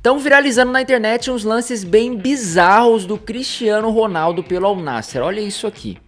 Estão viralizando na internet uns lances bem bizarros do Cristiano Ronaldo pelo Al Nassr. Olha isso aqui.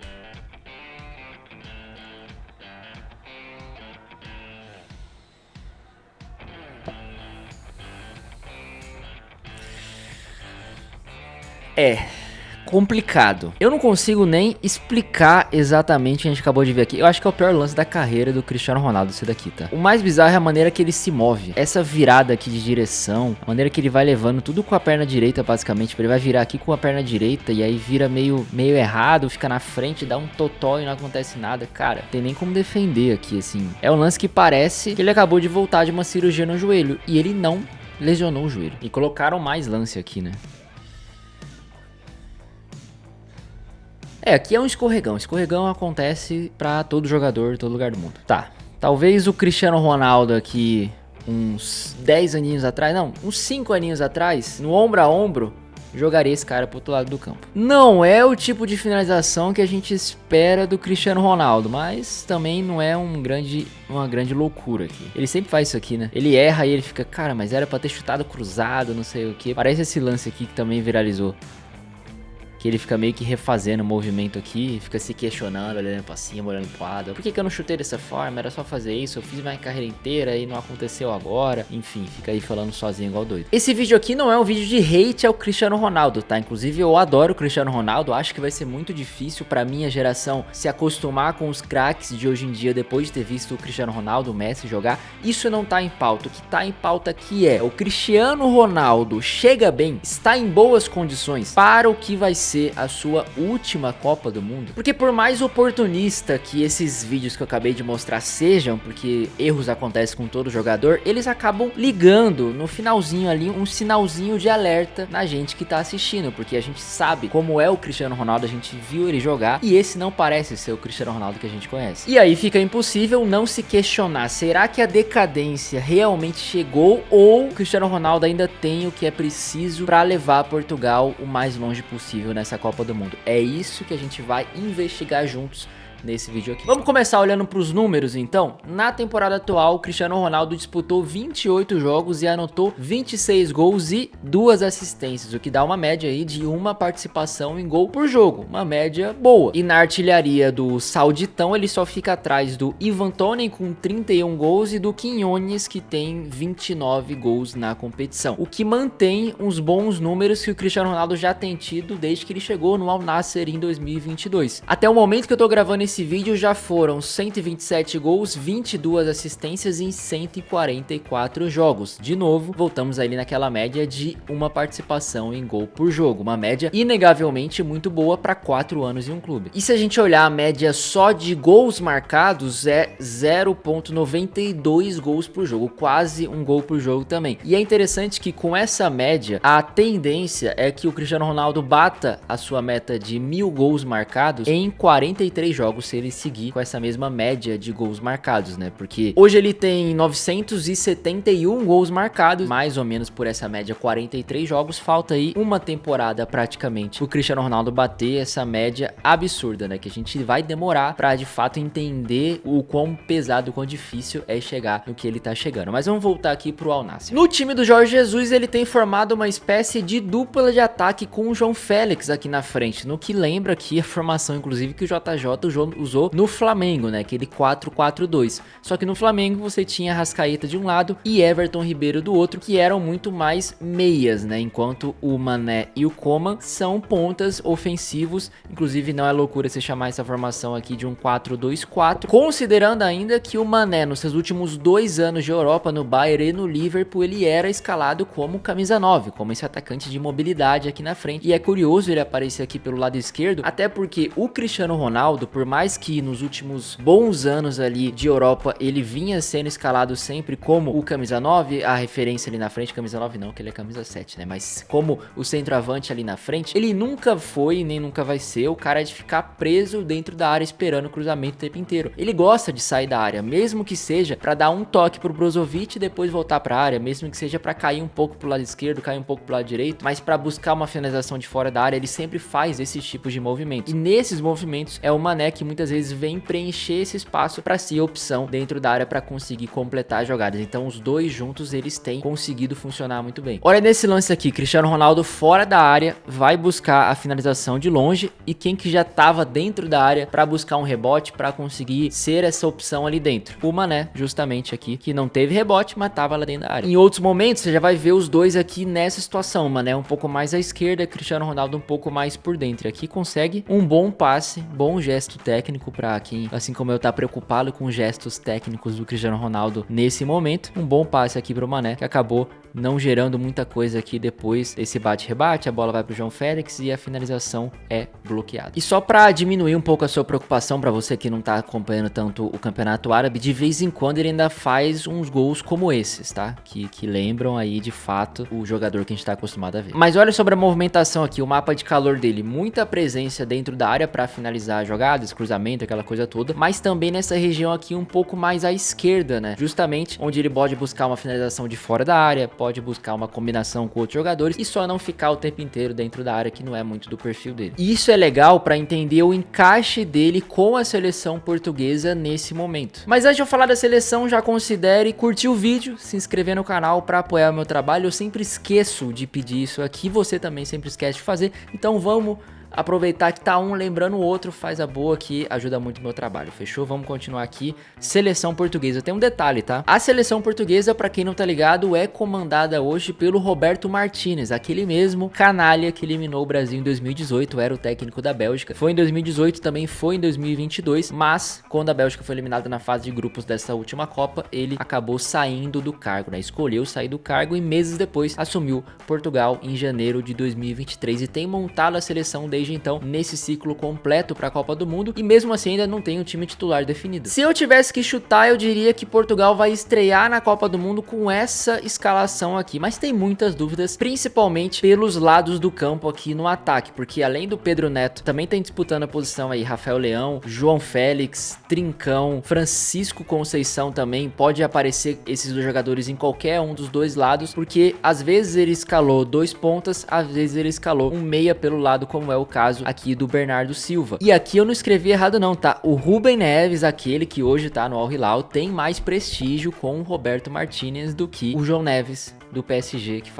Complicado. Eu não consigo nem explicar exatamente o que a gente acabou de ver aqui. Eu acho que é o pior lance da carreira do Cristiano Ronaldo, esse daqui, tá? O mais bizarro é a maneira que ele se move. Essa virada aqui de direção, a maneira que ele vai levando tudo com a perna direita, basicamente. Ele vai virar aqui com a perna direita e aí vira meio errado, fica na frente, dá um totó e não acontece nada. Cara, tem nem como defender aqui, assim. É um lance que parece que ele acabou de voltar de uma cirurgia no joelho e ele não lesionou o joelho. E colocaram mais lance aqui, né? Aqui é um escorregão. Escorregão acontece pra todo jogador, todo lugar do mundo. Tá, talvez o Cristiano Ronaldo aqui, uns 10 aninhos atrás, não, uns 5 aninhos atrás, no ombro a ombro, jogaria esse cara pro outro lado do campo. Não é o tipo de finalização que a gente espera do Cristiano Ronaldo, mas também não é uma grande loucura aqui. Ele sempre faz isso aqui, né? Ele erra e ele fica, cara, mas era pra ter chutado cruzado, não sei o que. Parece esse lance aqui que também viralizou. Que ele fica meio que refazendo o movimento aqui, fica se questionando, olhando pra cima, olhando pro lado. Por que eu não chutei dessa forma? Era só fazer isso, eu fiz minha carreira inteira e não aconteceu agora. Enfim, fica aí falando sozinho igual doido. Esse vídeo aqui não é um vídeo de hate ao Cristiano Ronaldo, tá? Inclusive eu adoro o Cristiano Ronaldo, acho que vai ser muito difícil pra minha geração se acostumar com os craques de hoje em dia depois de ter visto o Cristiano Ronaldo, o Messi jogar. Isso não tá em pauta, o que tá em pauta aqui é o Cristiano Ronaldo chega bem, está em boas condições para o que vai ser a sua última Copa do Mundo. Porque por mais oportunista que esses vídeos que eu acabei de mostrar sejam, porque erros acontecem com todo jogador, eles acabam ligando no finalzinho ali um sinalzinho de alerta na gente que tá assistindo, porque a gente sabe como é o Cristiano Ronaldo, a gente viu ele jogar e esse não parece ser o Cristiano Ronaldo que a gente conhece. E aí fica impossível não se questionar, será que a decadência realmente chegou ou o Cristiano Ronaldo ainda tem o que é preciso para levar Portugal o mais longe possível nessa Copa do Mundo? É isso que a gente vai investigar juntos nesse vídeo aqui. Vamos começar olhando para os números então. Na temporada atual, o Cristiano Ronaldo disputou 28 jogos e anotou 26 gols e 2 assistências, o que dá uma média aí de uma participação em gol por jogo, uma média boa. E na artilharia do Sauditão, ele só fica atrás do Ivan Toney com 31 gols e do Quinones, que tem 29 gols na competição, o que mantém uns bons números que o Cristiano Ronaldo já tem tido desde que ele chegou no Al Nassr em 2022. Até o momento que eu tô gravando esse vídeo já foram 127 gols, 22 assistências em 144 jogos. De novo, voltamos ali naquela média de uma participação em gol por jogo, uma média inegavelmente muito boa para 4 anos em um clube. E se a gente olhar a média só de gols marcados, é 0,92 gols por jogo, quase um gol por jogo também. E é interessante que com essa média, a tendência é que o Cristiano Ronaldo bata a sua meta de 1000 gols marcados em 43 jogos, se ele seguir com essa mesma média de gols marcados, né? Porque hoje ele tem 971 gols marcados, mais ou menos por essa média 43 jogos, falta aí uma temporada praticamente o Cristiano Ronaldo bater essa média absurda, né? Que a gente vai demorar pra de fato entender o quão pesado, o quão difícil é chegar no que ele tá chegando. Mas vamos voltar aqui pro Al Nassr. No time do Jorge Jesus, ele tem formado uma espécie de dupla de ataque com o João Félix aqui na frente, no que lembra aqui a formação, inclusive, que o JJ usou no Flamengo, né? Aquele 4-4-2. Só que no Flamengo você tinha Arrascaeta de um lado e Everton Ribeiro do outro, que eram muito mais meias, né? Enquanto o Mané e o Coman são pontas ofensivos. Inclusive não é loucura você chamar essa formação aqui de um 4-2-4, considerando ainda que o Mané nos seus últimos 2 anos de Europa, no Bayern e no Liverpool, ele era escalado como camisa 9, como esse atacante de mobilidade aqui na frente. E é curioso ele aparecer aqui pelo lado esquerdo, até porque o Cristiano Ronaldo, por mais que nos últimos bons anos ali de Europa ele vinha sendo escalado sempre como o camisa 9, a referência ali na frente, camisa 9 não, que ele é camisa 7, né? Mas como o centroavante ali na frente, ele nunca foi nem nunca vai ser o cara de ficar preso dentro da área esperando o cruzamento o tempo inteiro. Ele gosta de sair da área, mesmo que seja para dar um toque pro Brozovic e depois voltar para a área, mesmo que seja para cair um pouco pro lado esquerdo, cair um pouco pro lado direito, mas para buscar uma finalização de fora da área, ele sempre faz esses tipos de movimentos. E nesses movimentos é o Mané que muitas vezes vem preencher esse espaço para ser opção dentro da área para conseguir completar as jogadas. Então os dois juntos eles têm conseguido funcionar muito bem. Olha nesse lance aqui, Cristiano Ronaldo fora da área vai buscar a finalização de longe e quem que já estava dentro da área para buscar um rebote para conseguir ser essa opção ali dentro. O Mané, justamente aqui, que não teve rebote, mas tava lá dentro da área. Em outros momentos você já vai ver os dois aqui nessa situação, o Mané um pouco mais à esquerda, Cristiano Ronaldo um pouco mais por dentro. Aqui consegue um bom passe, bom gesto técnico para quem, assim como eu, tá preocupado com gestos técnicos do Cristiano Ronaldo nesse momento. Um bom passe aqui pro Mané, que acabou não gerando muita coisa aqui depois desse bate-rebate. A bola vai pro João Félix e a finalização é bloqueada. E só para diminuir um pouco a sua preocupação, para você que não tá acompanhando tanto o Campeonato Árabe, de vez em quando ele ainda faz uns gols como esses, tá? Que lembram aí de fato o jogador que a gente tá acostumado a ver. Mas olha sobre a movimentação aqui, o mapa de calor dele, muita presença dentro da área para finalizar jogadas, cruzamento, aquela coisa toda, mas também nessa região aqui um pouco mais à esquerda, né? Justamente onde ele pode buscar uma finalização de fora da área, pode buscar uma combinação com outros jogadores e só não ficar o tempo inteiro dentro da área, que não é muito do perfil dele. E isso é legal para entender o encaixe dele com a seleção portuguesa nesse momento. Mas antes de eu falar da seleção, já considere curtir o vídeo, se inscrever no canal para apoiar o meu trabalho. Eu sempre esqueço de pedir isso aqui, você também sempre esquece de fazer, então vamos aproveitar que tá um lembrando o outro, faz a boa que ajuda muito o meu trabalho, fechou? Vamos continuar aqui. Seleção portuguesa, tem um detalhe, tá? A seleção portuguesa, pra quem não tá ligado, é comandada hoje pelo Roberto Martínez, aquele mesmo canalha que eliminou o Brasil em 2018, era o técnico da Bélgica. Foi em 2018, também foi em 2022, mas quando a Bélgica foi eliminada na fase de grupos dessa última Copa, ele acabou saindo do cargo, né? Escolheu sair do cargo e meses depois assumiu Portugal em janeiro de 2023 e tem montado a seleção desde então nesse ciclo completo para a Copa do Mundo e mesmo assim ainda não tem um time titular definido. Se eu tivesse que chutar, eu diria que Portugal vai estrear na Copa do Mundo com essa escalação aqui, mas tem muitas dúvidas, principalmente pelos lados do campo aqui no ataque, porque além do Pedro Neto, também tem disputando a posição aí Rafael Leão, João Félix, Trincão, Francisco Conceição também, pode aparecer esses dois jogadores em qualquer um dos dois lados, porque às vezes ele escalou dois pontas, às vezes ele escalou um meia pelo lado, como é o caso aqui do Bernardo Silva. E aqui eu não escrevi errado não, tá? O Rúben Neves, aquele que hoje tá no Al Hilal, tem mais prestígio com o Roberto Martínez do que o João Neves do PSG, que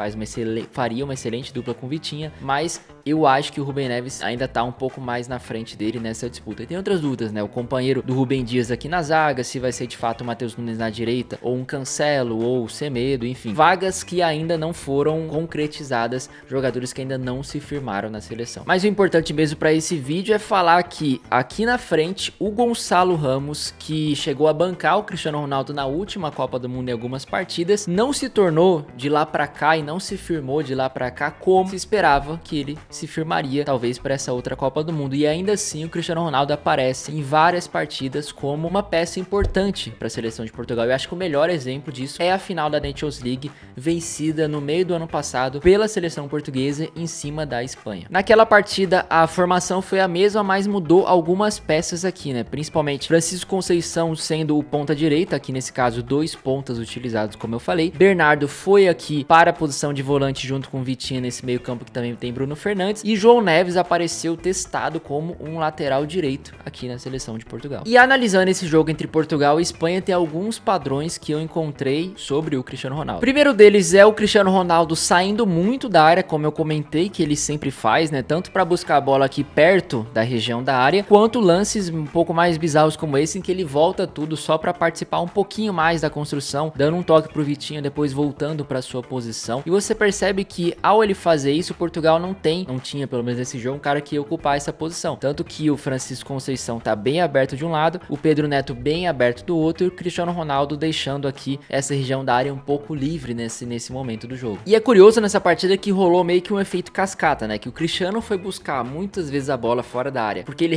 faria uma excelente dupla com Vitinha, mas eu acho que o Rúben Neves ainda tá um pouco mais na frente dele nessa disputa. E tem outras dúvidas, né? O companheiro do Rúben Dias aqui na zaga, se vai ser de fato o Matheus Nunes na direita, ou um Cancelo, ou o Semedo, enfim. Vagas que ainda não foram concretizadas, jogadores que ainda não se firmaram na seleção. Mas o importante mesmo para esse vídeo é falar que aqui na frente, o Gonçalo Ramos, que chegou a bancar o Cristiano Ronaldo na última Copa do Mundo em algumas partidas, não se tornou de lá pra cá e não se firmou de lá pra cá como se esperava que ele se firmaria, talvez para essa outra Copa do Mundo. E ainda assim o Cristiano Ronaldo aparece em várias partidas como uma peça importante para a seleção de Portugal. Eu acho que o melhor exemplo disso é a final da Nations League, vencida no meio do ano passado pela seleção portuguesa em cima da Espanha. Naquela partida a formação foi a mesma, mas mudou algumas peças aqui, né? Principalmente Francisco Conceição sendo o ponta direita, aqui nesse caso dois pontas utilizados, como eu falei. Bernardo foi aqui para a posição de volante junto com Vitinha nesse meio campo, que também tem Bruno Fernandes, e João Neves apareceu testado como um lateral direito aqui na seleção de Portugal. E analisando esse jogo entre Portugal e Espanha, tem alguns padrões que eu encontrei sobre o Cristiano Ronaldo. O primeiro deles é o Cristiano Ronaldo saindo muito da área, como eu comentei que ele sempre faz, né? Tanto para buscar a bola aqui perto da região da área, quanto lances um pouco mais bizarros como esse, em que ele volta tudo só para participar um pouquinho mais da construção, dando um toque pro Vitinho, depois voltando para sua posição. E você percebe que ao ele fazer isso, Portugal não tinha pelo menos nesse jogo um cara que ia ocupar essa posição. Tanto que o Francisco Conceição tá bem aberto de um lado, o Pedro Neto bem aberto do outro, e o Cristiano Ronaldo deixando aqui essa região da área um pouco livre nesse momento do jogo. E é curioso nessa partida que rolou meio que um efeito cascata, né? Que o Cristiano foi buscar muitas vezes a bola fora da área, porque ele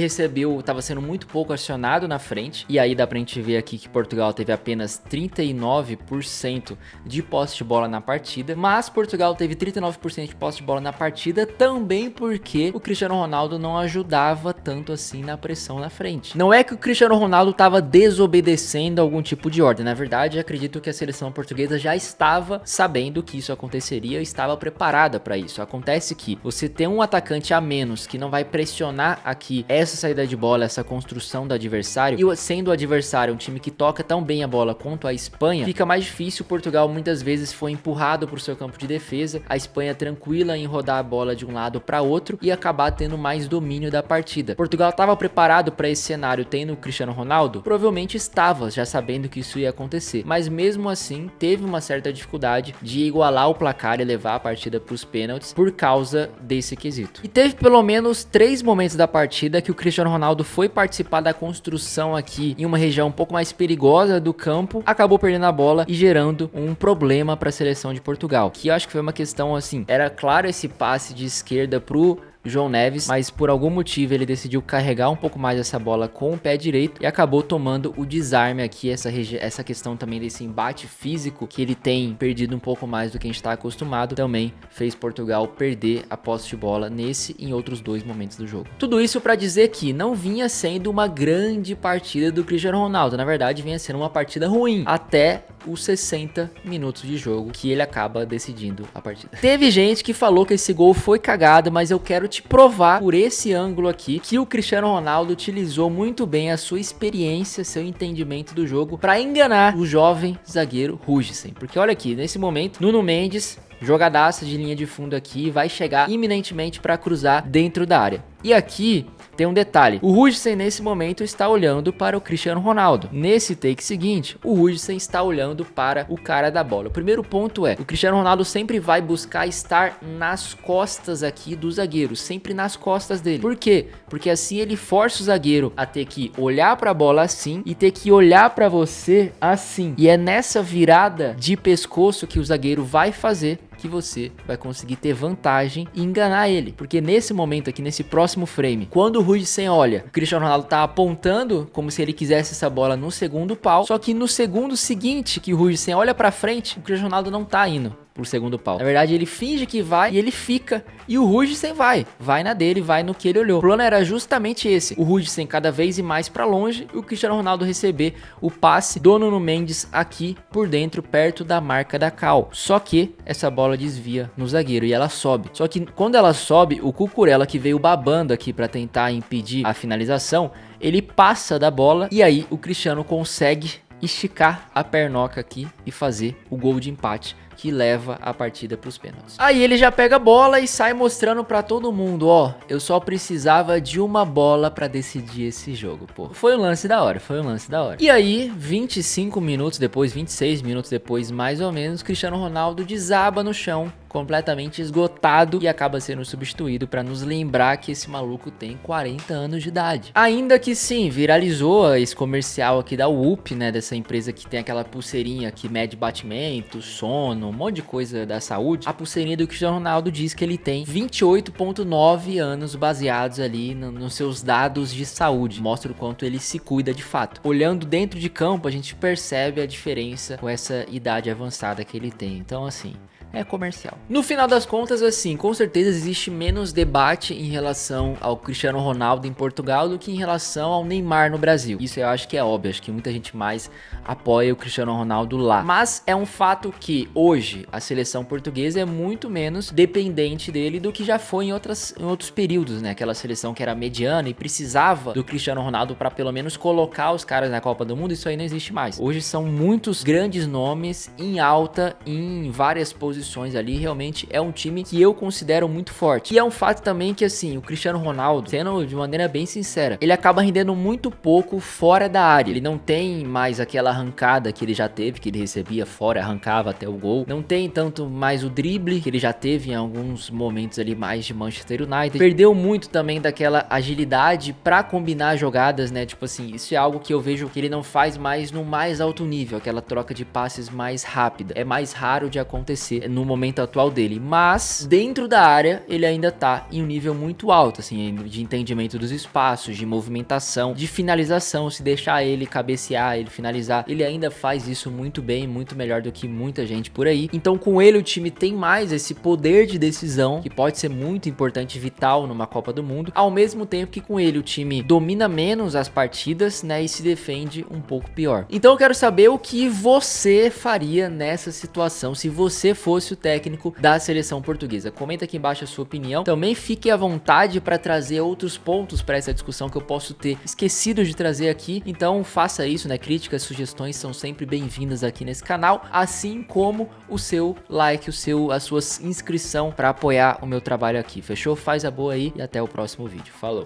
tava sendo muito pouco acionado na frente, e aí dá pra gente ver aqui que Portugal teve apenas 39% de posse de bola na partida, mas Portugal teve 39% de posse de bola na partida também também porque o Cristiano Ronaldo não ajudava tanto assim na pressão na frente. Não é que o Cristiano Ronaldo estava desobedecendo algum tipo de ordem, na verdade acredito que a seleção portuguesa já estava sabendo que isso aconteceria e estava preparada para isso. Acontece que você tem um atacante a menos que não vai pressionar aqui essa saída de bola, essa construção do adversário, e sendo o adversário um time que toca tão bem a bola quanto a Espanha, fica mais difícil. Portugal muitas vezes foi empurrado para o seu campo de defesa, a Espanha tranquila em rodar a bola de um lado para outro e acabar tendo mais domínio da partida. Portugal estava preparado para esse cenário tendo o Cristiano Ronaldo? Provavelmente estava, já sabendo que isso ia acontecer, mas mesmo assim teve uma certa dificuldade de igualar o placar e levar a partida para os pênaltis por causa desse quesito. E teve pelo menos 3 momentos da partida que o Cristiano Ronaldo foi participar da construção aqui em uma região um pouco mais perigosa do campo, acabou perdendo a bola e gerando um problema para a seleção de Portugal, que eu acho que foi uma questão assim, era claro esse passe de esquerda pro João Neves, mas por algum motivo ele decidiu carregar um pouco mais essa bola com o pé direito e acabou tomando o desarme aqui, essa questão também desse embate físico que ele tem perdido um pouco mais do que a gente está acostumado, também fez Portugal perder a posse de bola nesse e em outros 2 momentos do jogo. Tudo isso para dizer que não vinha sendo uma grande partida do Cristiano Ronaldo, na verdade vinha sendo uma partida ruim, até os 60 minutos de jogo que ele acaba decidindo a partida. Teve gente que falou que esse gol foi cagado, mas eu quero te provar por esse ângulo aqui que o Cristiano Ronaldo utilizou muito bem a sua experiência, seu entendimento do jogo para enganar o jovem zagueiro Huijsen. Porque olha aqui, nesse momento, Nuno Mendes, jogadaça de linha de fundo aqui, vai chegar iminentemente para cruzar dentro da área. E aqui tem um detalhe, o Huijsen nesse momento está olhando para o Cristiano Ronaldo. Nesse take seguinte, o Huijsen está olhando para o cara da bola. O primeiro ponto é, o Cristiano Ronaldo sempre vai buscar estar nas costas aqui do zagueiro, sempre nas costas dele. Por quê? Porque assim ele força o zagueiro a ter que olhar para a bola assim e ter que olhar para você assim. E é nessa virada de pescoço que o zagueiro vai fazer que você vai conseguir ter vantagem e enganar ele. Porque nesse momento aqui, nesse próximo frame, quando o Huijsen olha, o Cristiano Ronaldo tá apontando como se ele quisesse essa bola no segundo pau, só que no segundo seguinte que o Huijsen olha pra frente, o Cristiano Ronaldo não tá indo pro segundo pau. Na verdade, ele finge que vai e ele fica. E o Huijsen vai na dele, vai no que ele olhou. O plano era justamente esse. O Huijsen cada vez ir mais pra longe e o Cristiano Ronaldo receber o passe do Nuno Mendes aqui por dentro, perto da marca da cal. Só que essa bola desvia no zagueiro e ela sobe. Só que quando ela sobe, o Cucurella, que veio babando aqui pra tentar impedir a finalização, ele passa da bola e aí o Cristiano consegue esticar a pernoca aqui e fazer o gol de empate que leva a partida para os pênaltis. Aí ele já pega a bola e sai mostrando para todo mundo, ó, eu só precisava de uma bola para decidir esse jogo, pô. Foi um lance da hora, foi um lance da hora. E aí, 25 minutos depois, 26 minutos depois, mais ou menos, Cristiano Ronaldo desaba no chão, completamente esgotado e acaba sendo substituído para nos lembrar que esse maluco tem 40 anos de idade. Ainda que sim, viralizou esse comercial aqui da Whoop, né, dessa empresa que tem aquela pulseirinha que mede batimento, sono, um monte de coisa da saúde. A pulseirinha do Cristiano Ronaldo diz que ele tem 28,9 anos baseados ali nos seus dados de saúde. Mostra o quanto ele se cuida de fato. Olhando dentro de campo, a gente percebe a diferença com essa idade avançada que ele tem. Então assim, é comercial. No final das contas, assim, com certeza existe menos debate em relação ao Cristiano Ronaldo em Portugal do que em relação ao Neymar no Brasil. Isso eu acho que é óbvio, acho que muita gente mais apoia o Cristiano Ronaldo lá. Mas é um fato que hoje a seleção portuguesa é muito menos dependente dele do que já foi em outros períodos, né? Aquela seleção que era mediana e precisava do Cristiano Ronaldo para pelo menos colocar os caras na Copa do Mundo, isso aí não existe mais. Hoje são muitos grandes nomes em alta em várias posições ali, realmente é um time que eu considero muito forte. E é um fato também que assim, o Cristiano Ronaldo, sendo de maneira bem sincera, ele acaba rendendo muito pouco fora da área. Ele não tem mais aquela arrancada que ele já teve, que ele recebia fora, arrancava até o gol. Não tem tanto mais o drible que ele já teve em alguns momentos ali mais de Manchester United. Perdeu muito também daquela agilidade pra combinar jogadas, né? Tipo assim, isso é algo que eu vejo que ele não faz mais no mais alto nível, aquela troca de passes mais rápida. É mais raro de acontecer. no momento atual dele, mas dentro da área ele ainda tá em um nível muito alto, assim, de entendimento dos espaços, de movimentação, de finalização. Se deixar ele cabecear, ele finalizar, ele ainda faz isso muito bem, muito melhor do que muita gente por aí. Então com ele o time tem mais esse poder de decisão, que pode ser muito importante, vital numa Copa do Mundo, ao mesmo tempo que com ele o time domina menos as partidas, né, e se defende um pouco pior. Então eu quero saber o que você faria nessa situação se você fosse o técnico da seleção portuguesa. Comenta aqui embaixo a sua opinião. Também fique à vontade para trazer outros pontos para essa discussão que eu posso ter esquecido de trazer aqui. Então faça isso, né? Críticas, sugestões são sempre bem-vindas aqui nesse canal, assim como o seu like, a sua inscrição para apoiar o meu trabalho aqui. Fechou? Faz a boa aí e até o próximo vídeo. Falou!